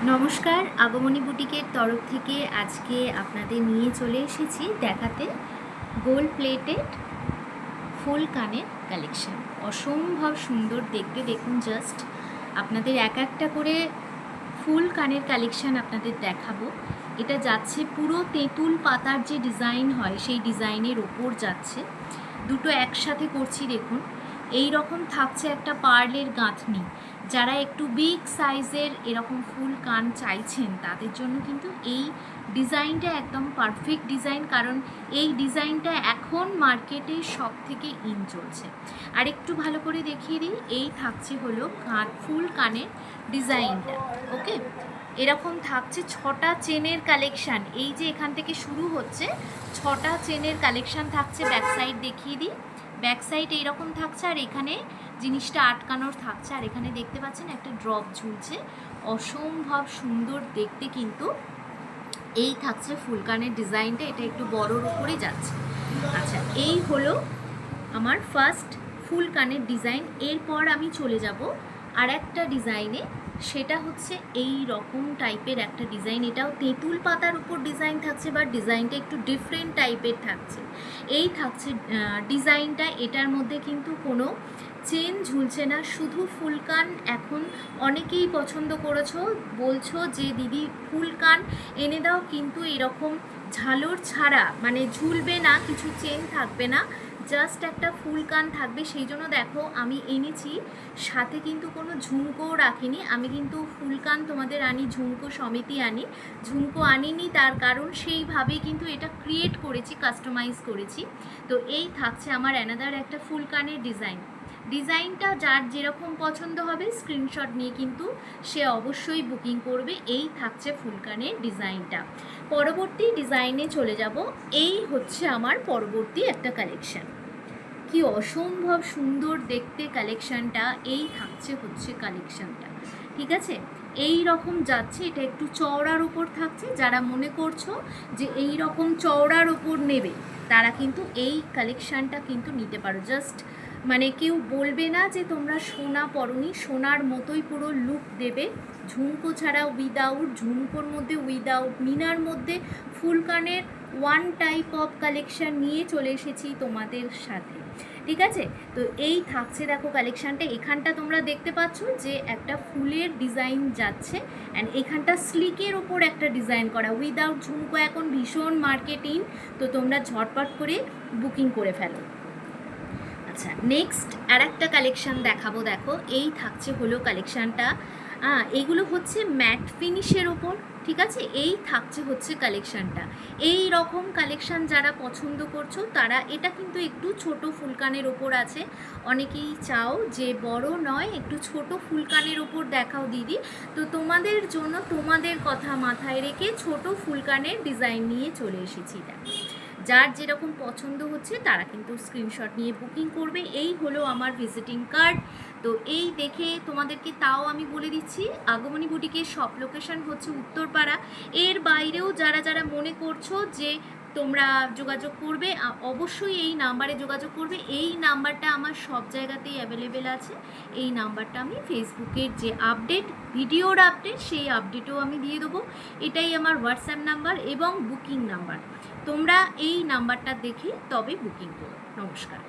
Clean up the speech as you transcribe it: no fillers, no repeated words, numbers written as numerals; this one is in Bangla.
নমস্কার, আগমনী বুটিকের তরফ থেকে আজকে আপনাদের নিয়ে চলে এসেছি দেখাতে গোল্ড প্লেটেড ফুল কানের কালেকশন। অসম্ভব সুন্দর দেখতে, দেখুন জাস্ট আপনাদের এক একটা করে ফুল কানের কালেকশন আপনাদের দেখাবো। এটা যাচ্ছে পুরো তেঁতুল পাতার যে ডিজাইন হয় সেই ডিজাইনের ওপর যাচ্ছে, দুটো একসাথে করছি। দেখুন এই রকম থাকছে একটা পার্লের গাঁথনি। যারা একটু বিগ সাইজের এরকম ফুল কান চাইছেন তাদের জন্য কিন্তু এই ডিজাইনটা একদম পারফেক্ট ডিজাইন, কারণ এই ডিজাইনটা এখন মার্কেটে সব থেকে ইন চলছে। আর একটু ভালো করে দেখিয়ে দিই, এই থাকছে হলো ফুল কানের ডিজাইনটা। ওকে, এরকম থাকছে 6টা চেনের কালেকশান। এই যে এখান থেকে শুরু হচ্ছে 6টা চেনের কালেকশান থাকছে। ব্যাক সাইড দেখিয়ে দিই, ব্যাক সাইড এইরকম থাকছে, আর এখানে জিনিসটা আটকানোর থাকছে, আর এখানে দেখতে পাচ্ছেন একটা ড্রপ ঝুলছে। অসম্ভব সুন্দর দেখতে কিন্তু এই থাকছে ফুলকানের ডিজাইনটা। এটা একটু বড়োর উপরে যাচ্ছে। আচ্ছা, এই হলো আমার ফার্স্ট ফুল কানের ডিজাইন। এরপর আমি চলে যাব আর একটা ডিজাইনে, সেটা হচ্ছে এই রকম টাইপের একটা ডিজাইন। এটাও তেঁতুল পাতার উপর ডিজাইন থাকছে, বা ডিজাইনটা একটু ডিফারেন্ট টাইপের থাকছে। এই থাকছে ডিজাইনটা। এটার মধ্যে কিন্তু কোনো চেন ঝুলছে না, শুধু ফুলকান। এখন অনেকেই পছন্দ করেছো, বলছো যে দিদি ফুলকান এনে দাও, কিন্তু এরকম ঝালর ছাড়া, মানে ঝুলবে না, কিছু চেন থাকবে না, জাস্ট একটা ফুল কান থাকবে। সেই জন্য দেখো আমি এনেছি, সাথে কিন্তু কোনো ঝুমকোও রাখিনি। আমি কিন্তু ফুল কান তোমাদের আনি, ঝুমকো সমেতই আনি। ঝুমকো আনিনি, তার কারণ সেইভাবেই কিন্তু এটা ক্রিয়েট করেছি, কাস্টমাইজ করেছি। তো এই থাকছে আমার অ্যানাদার একটা ফুল কানের ডিজাইন। ডিজাইনটা যার যেরকম পছন্দ হবে স্ক্রিনশট নিয়ে কিন্তু সে অবশ্যই বুকিং করবে। এই থাকছে ফুলকানের ডিজাইনটা। পরবর্তী ডিজাইনে চলে যাব। এই হচ্ছে আমার পরবর্তী একটা কালেকশন। কি অসম্ভব সুন্দর দেখতে কালেকশানটা। এই থাকছে হচ্ছে কালেকশানটা, ঠিক আছে? এই রকম যাচ্ছে, এটা একটু চওড়ার ওপর থাকছে। যারা মনে করছো যে এই রকম চওড়ার ওপর নেবে তারা কিন্তু এই কালেকশানটা কিন্তু নিতে পারো। জাস্ট মানে কেউ বলবে না যে তোমরা সোনা পরনি, সোনার মতোই পুরো লুক দেবে। ঝুমকো ছাড়া, উইদাউট ঝুমকোর মধ্যে, উইদাউট মিনার মধ্যে ফুলকানের ওয়ান টাইপ অফ কালেকশান নিয়ে চলে এসেছি তোমাদের সাথে, ঠিক আছে? তো এই থাকছে দেখো কালেকশানটা। এখানটা তোমরা দেখতে পাচ্ছ যে একটা ফুলের ডিজাইন যাচ্ছে, অ্যান্ড এখানটা স্লিকের ওপর একটা ডিজাইন করা, উইদাউট ঝুমকো এখন ভীষণ মার্কেটিং। তো তোমরা ঝটপট করে বুকিং করে ফেলো। আচ্ছা, নেক্সট আর একটা কালেকশান দেখাবো। দেখো এই থাকছে হলো কালেকশানটা। এগুলো হচ্ছে ম্যাট ফিনিশের ওপর, ঠিক আছে? এই থাকছে হচ্ছে কালেকশানটা। এই রকম কালেকশান যারা পছন্দ করছো তারা, এটা কিন্তু একটু ছোট ফুলকানের ওপর আছে। অনেকেই চাও যে বড় নয়, একটু ছোট ফুলকানের ওপর দেখাও দিদি। তো তোমাদের জন্য, তোমাদের কথা মাথায় রেখে ছোট ফুলকানের ডিজাইন নিয়ে চলে এসেছি। যার যেরকম পছন্দ হচ্ছে তারা কিন্তু স্ক্রিনশট নিয়ে বুকিং করবে। এই হলো আমার ভিজিটিং কার্ড। তো এই দেখে তোমাদেরকে তাও আমি বলে দিচ্ছি, আগমনী বুটিকের সব লোকেশন হচ্ছে উত্তরপাড়া। এর বাইরেও যারা যারা মনে করছো যে তোমরা যোগাযোগ করবে, অবশ্যই এই নাম্বারে যোগাযোগ করবে। এই নাম্বারটা আমার সব জায়গাতেই অ্যাভেলেবেল আছে। এই নাম্বারটা আমি ফেসবুকের যে আপডেট, ভিডিওর আপডেট, সেই আপডেটও আমি দিয়ে দেবো। এটাই আমার হোয়াটসঅ্যাপ নাম্বার এবং বুকিং নাম্বার। তোমরা এই নাম্বারটা দেখে তবে বুকিং করো। নমস্কার।